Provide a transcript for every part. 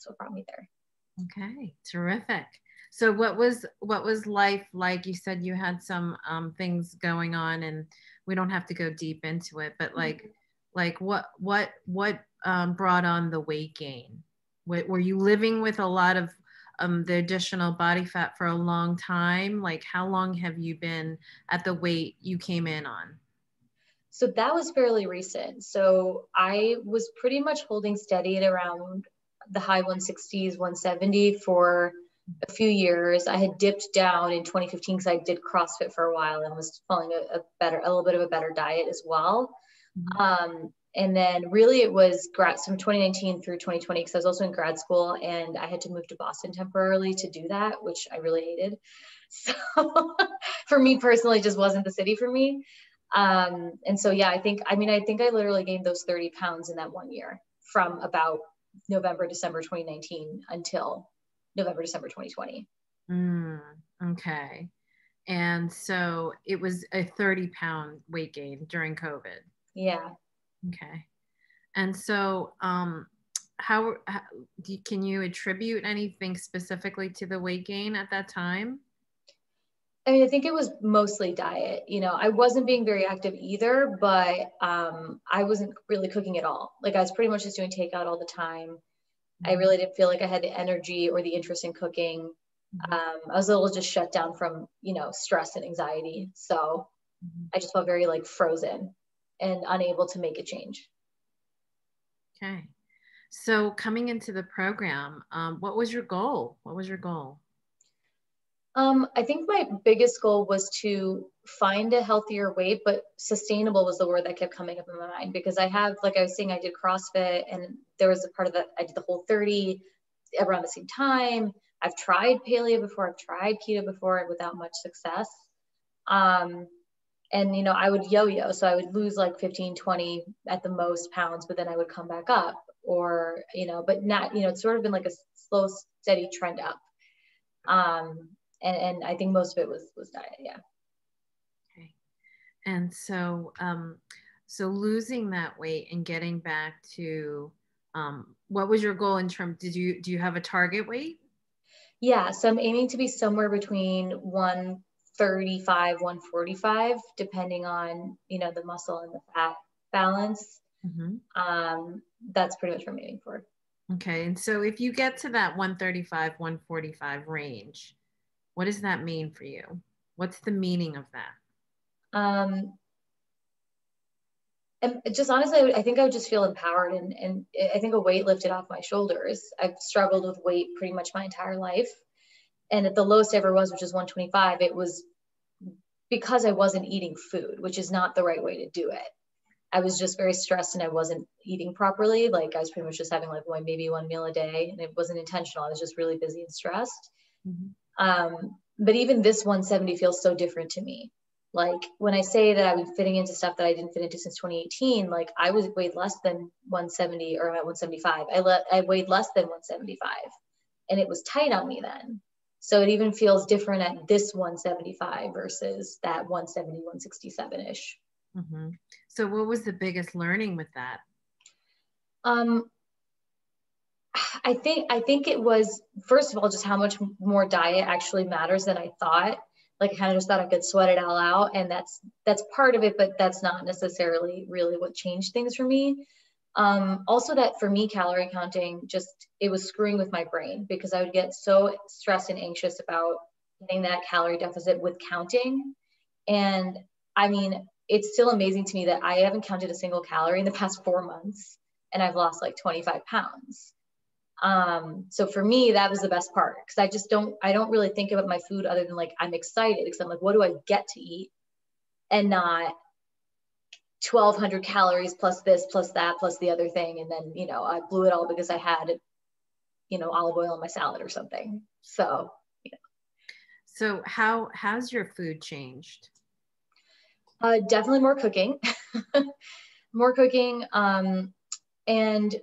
that's what brought me there. Okay, terrific. So what was life like? You said you had some things going on, and we don't have to go deep into it, but like what brought on the weight gain? Were you living with a lot of the additional body fat for a long time? Like how long have you been at the weight you came in on? So that was fairly recent. So I was pretty much holding steady at around the high 160s, 170 for a few years. I had dipped down in 2015 because I did CrossFit for a while and was following a little bit of a better diet as well. And then really it was from 2019 through 2020 because I was also in grad school and I had to move to Boston temporarily to do that, which I really hated. So for me personally, it just wasn't the city for me. And so, yeah, I think I literally gained those 30 pounds in that 1 year from about November, December 2019 until November, December 2020. Okay. And so it was a 30-pound weight gain during COVID. Yeah. Okay. And so, can you attribute anything specifically to the weight gain at that time? I mean, I think it was mostly diet. I wasn't being very active either, but I wasn't really cooking at all. Like I was pretty much just doing takeout all the time. I really didn't feel like I had the energy or the interest in cooking. I was a little just shut down from, stress and anxiety. So I just felt very like frozen and unable to make a change. Okay. So coming into the program, what was your goal? What was your goal? I think my biggest goal was to find a healthier weight, but sustainable was the word that kept coming up in my mind because I have, like I was saying, I did CrossFit and there was a part of that, I did the Whole30 around the same time. I've tried paleo before, I've tried keto before without much success. And, I would yo-yo. So I would lose like 15, 20 at the most pounds, but then I would come back up or, but not, it's sort of been like a slow, steady trend up. And I think most of it was diet. Yeah. Okay. And so, so losing that weight and getting back to, what was your goal in terms, do you have a target weight? Yeah. So I'm aiming to be somewhere between 135, 145, depending on, the muscle and the fat balance. That's pretty much what I'm aiming for. Okay. And so if you get to that 135, 145 range, what does that mean for you? What's the meaning of that? And just honestly, I think I would just feel empowered and I think a weight lifted off my shoulders. I've struggled with weight pretty much my entire life. And at the lowest I ever was, which is 125, it was because I wasn't eating food, which is not the right way to do it. I was just very stressed and I wasn't eating properly. Like I was pretty much just having like maybe one meal a day and it wasn't intentional. I was just really busy and stressed. But even this 170 feels so different to me. Like when I say that I was fitting into stuff that I didn't fit into since 2018, like I was weighed less than 170 or at 175. I weighed less than 175 and it was tight on me then. So it even feels different at this 175 versus that 170, 167-ish. So what was the biggest learning with that? I think it was, first of all, just how much more diet actually matters than I thought. Like I kind of just thought I could sweat it all out. And that's part of it, but that's not necessarily really what changed things for me. Also that for me, calorie counting, it was screwing with my brain because I would get so stressed and anxious about getting that calorie deficit with counting. And I mean, it's still amazing to me that I haven't counted a single calorie in the past 4 months and I've lost like 25 pounds. So for me, that was the best part because I don't really think about my food other than like, I'm excited because I'm like, what do I get to eat? And not 1,200 calories plus this, plus that, plus the other thing. And then, I blew it all because I had, olive oil in my salad or something. So, So how's your food changed? Definitely more cooking, and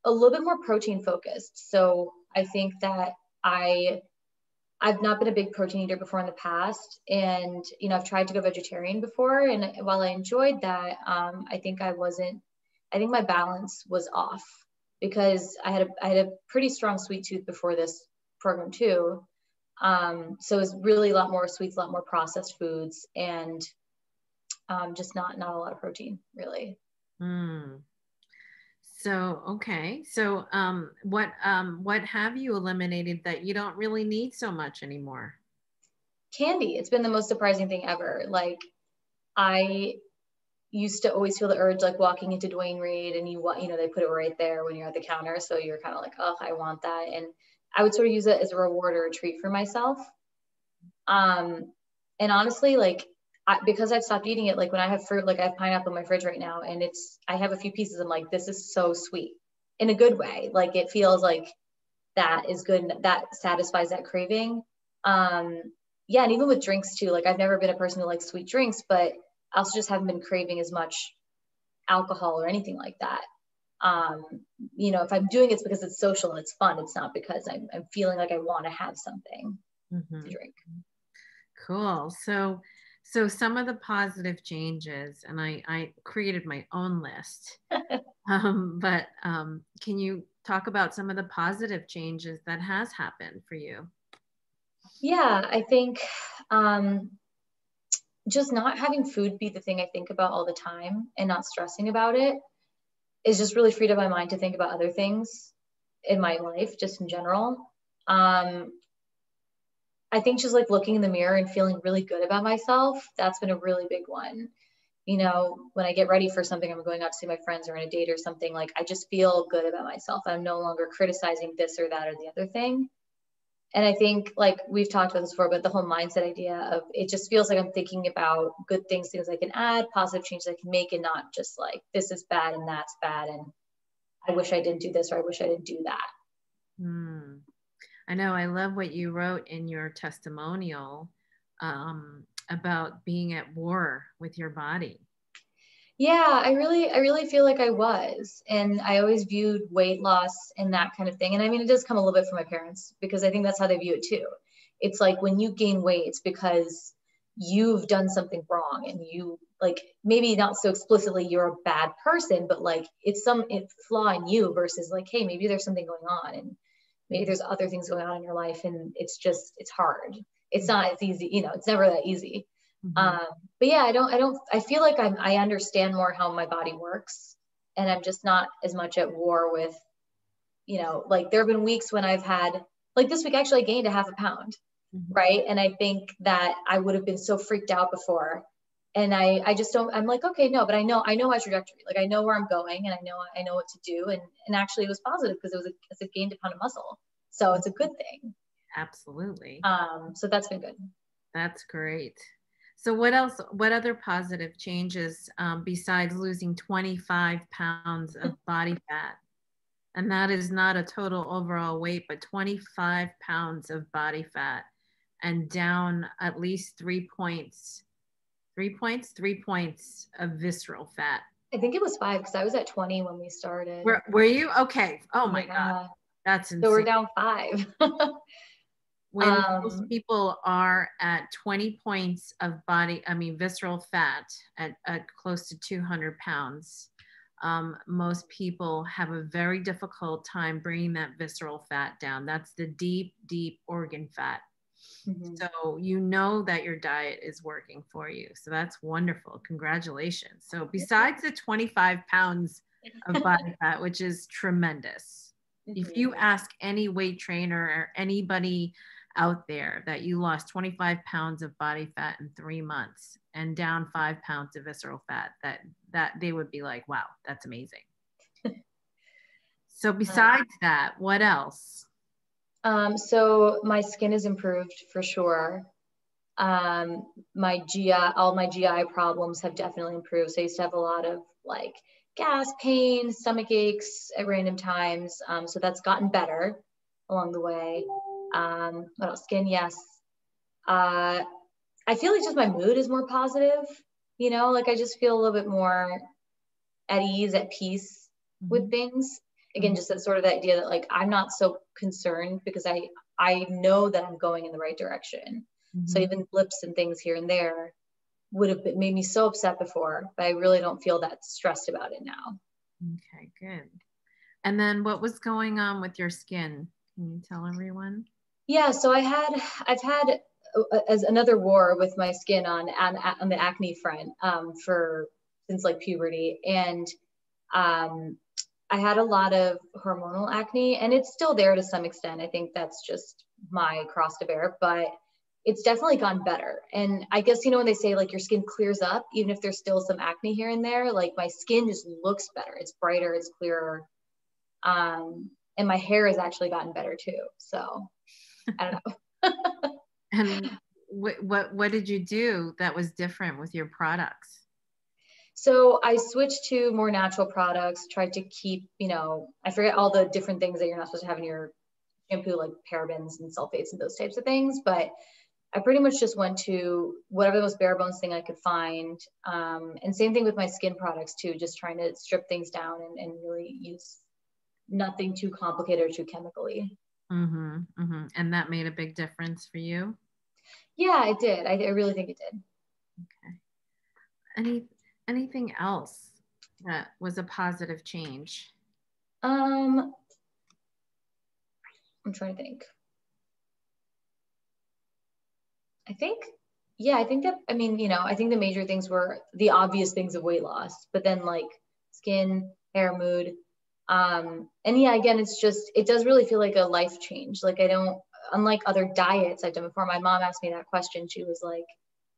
a little bit more protein focused. So I think that I've not been a big protein eater before in the past. And, I've tried to go vegetarian before. And while I enjoyed that, I think my balance was off. because I had a pretty strong sweet tooth before this program too. So it was really a lot more sweets, a lot more processed foods, and just not a lot of protein, really. Mm. So, okay. So, what have you eliminated that you don't really need so much anymore? Candy. It's been the most surprising thing ever. Like, I used to always feel the urge, like walking into Dwayne Reed, and they put it right there when you're at the counter. So you're kind of like, oh, I want that. And I would sort of use it as a reward or a treat for myself. And honestly, like, because I've stopped eating it, like when I have fruit, like I have pineapple in my fridge right now, and I have a few pieces. I'm like, this is so sweet in a good way. Like, it feels like that is good. And that satisfies that craving. Um, yeah. And even with drinks too, like I've never been a person who likes sweet drinks, but I also just haven't been craving as much alcohol or anything like that. Um, if I'm doing it, it's because it's social and it's fun. It's not because I'm feeling like I want to have something to drink. Cool. So some of the positive changes, and I created my own list. But can you talk about some of the positive changes that has happened for you? Yeah, I think just not having food be the thing I think about all the time and not stressing about it is just really freed up my mind to think about other things in my life, just in general. I think just like looking in the mirror and feeling really good about myself, that's been a really big one. When I get ready for something, I'm going out to see my friends or on a date or something, like I just feel good about myself. I'm no longer criticizing this or that or the other thing. And I think, like we've talked about this before, but the whole mindset idea of it just feels like I'm thinking about good things I can add, positive changes I can make, and not just like this is bad and that's bad. And I wish I didn't do this or I wish I didn't do that. Hmm. I know. I love what you wrote in your testimonial about being at war with your body. Yeah, I really feel like I was. And I always viewed weight loss and that kind of thing. And I mean, it does come a little bit from my parents because I think that's how they view it too. It's like when you gain weight, it's because you've done something wrong and you like maybe not so explicitly you're a bad person, but like it's flaw in you versus like, hey, maybe there's something going on and maybe there's other things going on in your life and it's hard. It's not as easy, it's never that easy. Mm-hmm. But yeah, I feel like I understand more how my body works and I'm just not as much at war with, like there have been weeks when I've had, like this week, actually I gained a half a pound. Mm-hmm. Right. And I think that I would have been so freaked out before. And I just don't, I'm like, okay, no, but I know my trajectory. Like I know where I'm going and I know what to do. And actually it was positive because it gained a pound of muscle. So it's a good thing. Absolutely. So that's been good. That's great. So what other positive changes besides losing 25 pounds of body fat? And that is not a total overall weight, but 25 pounds of body fat and down at least 3 points, 3 points of visceral fat. I think it was 5 because I was at 20 when we started. Were you? Okay. Oh my Yeah. God. That's insane. So we're down 5. When most people are at 20 points of visceral fat at close to 200 pounds, most people have a very difficult time bringing that visceral fat down. That's the deep, deep organ fat. Mm-hmm. So you know that your diet is working for you. So that's wonderful. Congratulations. So besides the 25 pounds of body fat, which is tremendous, mm-hmm. If you ask any weight trainer or anybody out there that you lost 25 pounds of body fat in 3 months and down 5 pounds of visceral fat, that they would be like, wow, that's amazing. So besides that, what else? So my skin has improved for sure. All my GI problems have definitely improved. So I used to have a lot of like gas, pain, stomach aches at random times. So that's gotten better along the way. What else? Skin, yes. I feel like just my mood is more positive, like I just feel a little bit more at ease, at peace mm-hmm. with things. Again, just that sort of that idea that like, I'm not so concerned because I know that I'm going in the right direction. Mm-hmm. So even blips and things here and there would have made me so upset before, but I really don't feel that stressed about it now. Okay, good. And then what was going on with your skin? Can you tell everyone? Yeah, so I've had as another war with my skin on the acne front for since like puberty, and um, I had a lot of hormonal acne, and it's still there to some extent. I think that's just my cross to bear, but it's definitely gone better. And I guess, when they say like your skin clears up, even if there's still some acne here and there, like my skin just looks better. It's brighter, it's clearer. And my hair has actually gotten better too. So I don't know. And what did you do that was different with your products? So I switched to more natural products, tried to keep, I forget all the different things that you're not supposed to have in your shampoo, like parabens and sulfates and those types of things. But I pretty much just went to whatever the most bare bones thing I could find. And same thing with my skin products too, just trying to strip things down and really use nothing too complicated or too chemically. Mm-hmm, mm-hmm. And that made a big difference for you? Yeah, it did. I really think it did. Okay. Anything else that was a positive change? I'm trying to think. I think, yeah, I think that, I think the major things were the obvious things of weight loss, but then like skin, hair, mood. And yeah, again, it does really feel like a life change. Like unlike other diets I've done before, my mom asked me that question. She was like,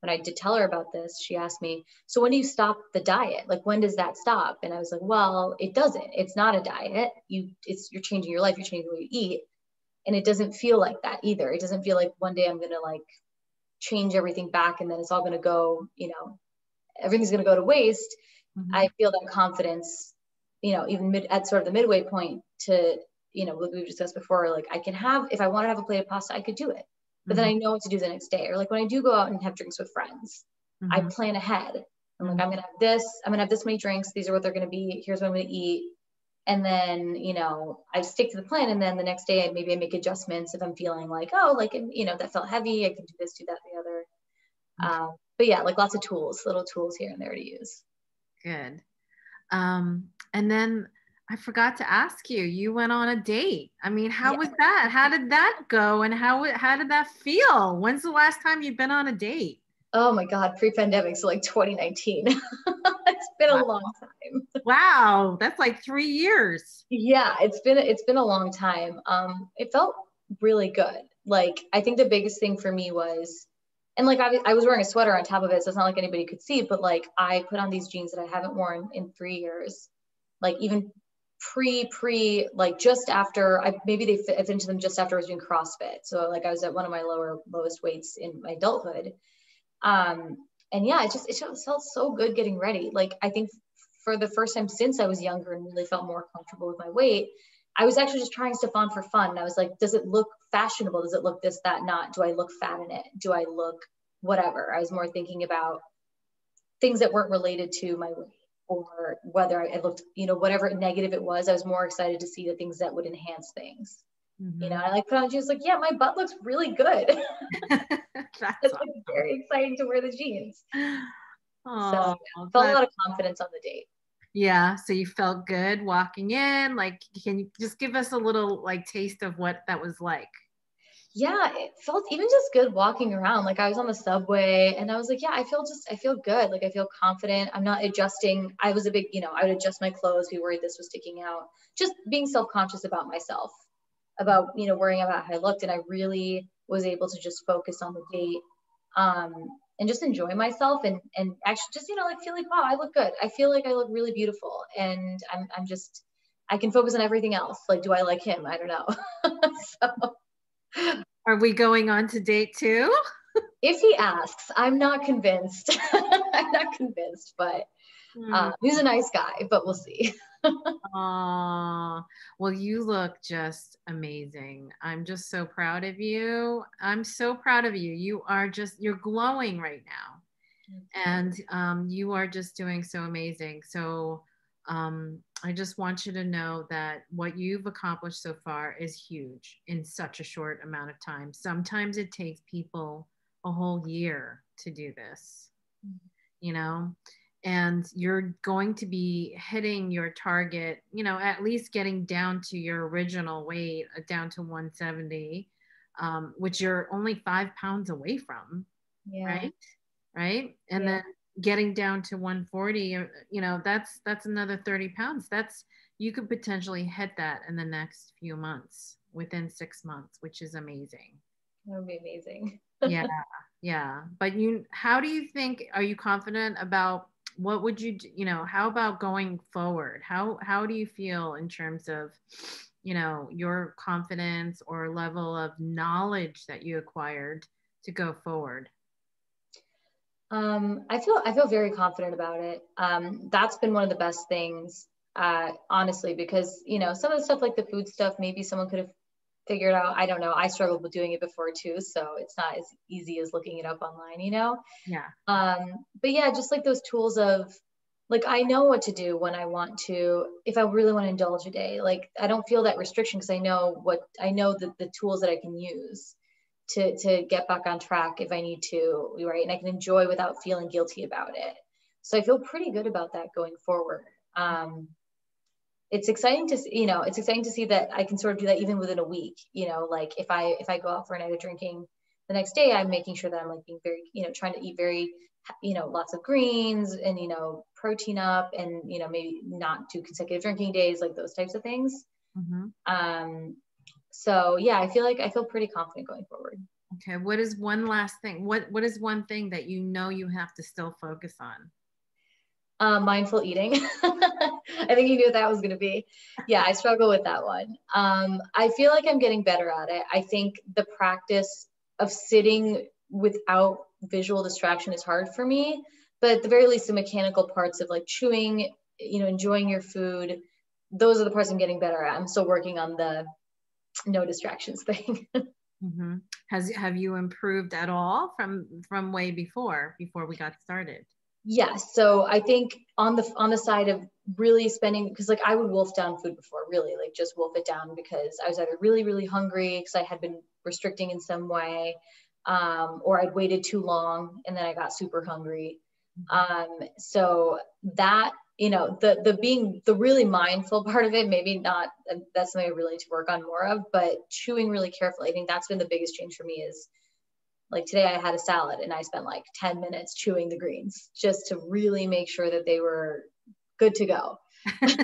when I did tell her about this, she asked me, so when do you stop the diet? Like, when does that stop? And I was like, well, it doesn't. It's not a diet. You're changing your life. You're changing what you eat. And it doesn't feel like that either. It doesn't feel like one day I'm going to like change everything back and then it's all going to go, everything's going to go to waste. Mm-hmm. I feel that confidence, even at sort of the midway point to, what we've discussed before, like I can have, if I want to have a plate of pasta, I could do it, but then I know what to do the next day. Or like when I do go out and have drinks with friends, I plan ahead. I'm like, I'm going to have this many drinks. These are what they're going to be. Here's what I'm going to eat. And then, I stick to the plan. And then the next day, maybe I make adjustments if I'm feeling like, oh, like, that felt heavy. I can do this, do that, the other. But yeah, like lots of little tools here and there to use. Good. And then I forgot to ask you, you went on a date. I mean, how was that? How did that go? And how did that feel? When's the last time you've been on a date? Oh my God, pre-pandemic. So like 2019. It's been a long time. Wow. That's like 3 years. Yeah, it's been a long time. It felt really good. Like, I think the biggest thing for me was, and like I was wearing a sweater on top of it, so it's not like anybody could see, but like I put on these jeans that I haven't worn in 3 years. Like even like just after I finished them just after I was doing CrossFit. So like I was at one of my lowest weights in my adulthood. And yeah, it just felt so good getting ready. Like I think for the first time since I was younger and really felt more comfortable with my weight, I was actually just trying stuff on for fun. And I was like, does it look fashionable? Does it look this, that, not? Do I look fat in it? Do I look whatever? I was more thinking about things that weren't related to my weight or whether I looked, whatever negative it was. I was more excited to see the things that would enhance things. I like put on jeans like, yeah, my butt looks really good. It's awesome. Like very exciting to wear the jeans. So felt a lot of confidence on the date. Yeah. So you felt good walking in. Like, can you just give us a little like taste of what that was like? Yeah, it felt even just good walking around. Like I was on the subway and I was like, yeah, I feel good. Like I feel confident. I'm not adjusting. I was a big, I would adjust my clothes, be worried this was sticking out. Just being self-conscious about myself, about, worrying about how I looked. And I really was able to just focus on the date and just enjoy myself and actually just, like feel like, wow, I look good. I feel like I look really beautiful. And I can focus on everything else. Like, do I like him? I don't know. So. Are we going on to date 2? If he asks, I'm not convinced. I'm not convinced, but he's a nice guy, but we'll see. Well, you look just amazing. I'm just so proud of you. I'm so proud of you. You're glowing right now. And you are just doing so amazing. So I just want you to know that what you've accomplished so far is huge in such a short amount of time. Sometimes it takes people a whole year to do this, and you're going to be hitting your target, you know, at least getting down to your original weight, down to 170, which you're only 5 pounds away from, Yeah. right? Right. And Yeah. then getting down to 140, you know, that's another 30 pounds. That's, you could potentially hit that in the next few months, within 6 months, which is amazing. That would be amazing. Yeah, yeah. But you, how do you think, are you confident about what would you, you know, how about going forward? How do you feel in terms of, you know, your confidence or level of knowledge that you acquired to go forward? I feel very confident about it. That's been one of the best things, honestly, because some of the stuff like the food stuff, maybe someone could have figured out. I don't know. I struggled with doing it before too, so it's not as easy as looking it up online. Yeah. But yeah, just like those tools of, like, I know what to do when I want to, if I really want to indulge a day. Like, I don't feel that restriction because I know the tools that I can use to get back on track if I need to, right? And I can enjoy without feeling guilty about it. So I feel pretty good about that going forward. It's exciting to it's exciting to see that I can sort of do that even within a week. Like if I go out for a night of drinking, the next day I'm making sure that I'm like being very, trying to eat very, lots of greens and protein up, and maybe not do consecutive drinking days, like those types of things. Mm-hmm. So yeah, I feel pretty confident going forward. Okay. What is one last thing? What is one thing that you know you have to still focus on? Mindful eating. I think you knew what that was going to be. Yeah, I struggle with that one. I feel like I'm getting better at it. I think the practice of sitting without visual distraction is hard for me, but at the very least, the mechanical parts of like chewing, enjoying your food, those are the parts I'm getting better at. I'm still working on the no distractions thing. Mm-hmm. Have you improved at all from way before we got started? Yes. So I think on the side of really spending, because like I would wolf down food before, really like just wolf it down because I was either really, really hungry because I had been restricting in some way, or I'd waited too long and then I got super hungry. So that, the being the really mindful part of it, maybe not, that's something I really need to work on more of, but chewing really carefully. I think that's been the biggest change for me is, like today I had a salad and I spent like 10 minutes chewing the greens just to really make sure that they were good to go. Nice.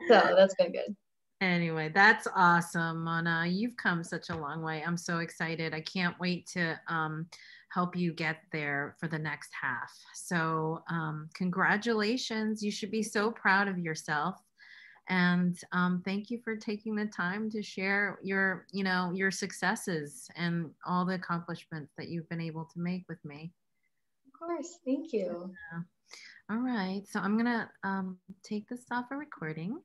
So that's been good. Anyway, that's awesome, Mona. You've come such a long way. I'm so excited. I can't wait to help you get there for the next half. So, congratulations. You should be so proud of yourself. And thank you for taking the time to share your, you know, your successes and all the accomplishments that you've been able to make with me. Of course. Thank you. All right. So I'm going to take this off a recording.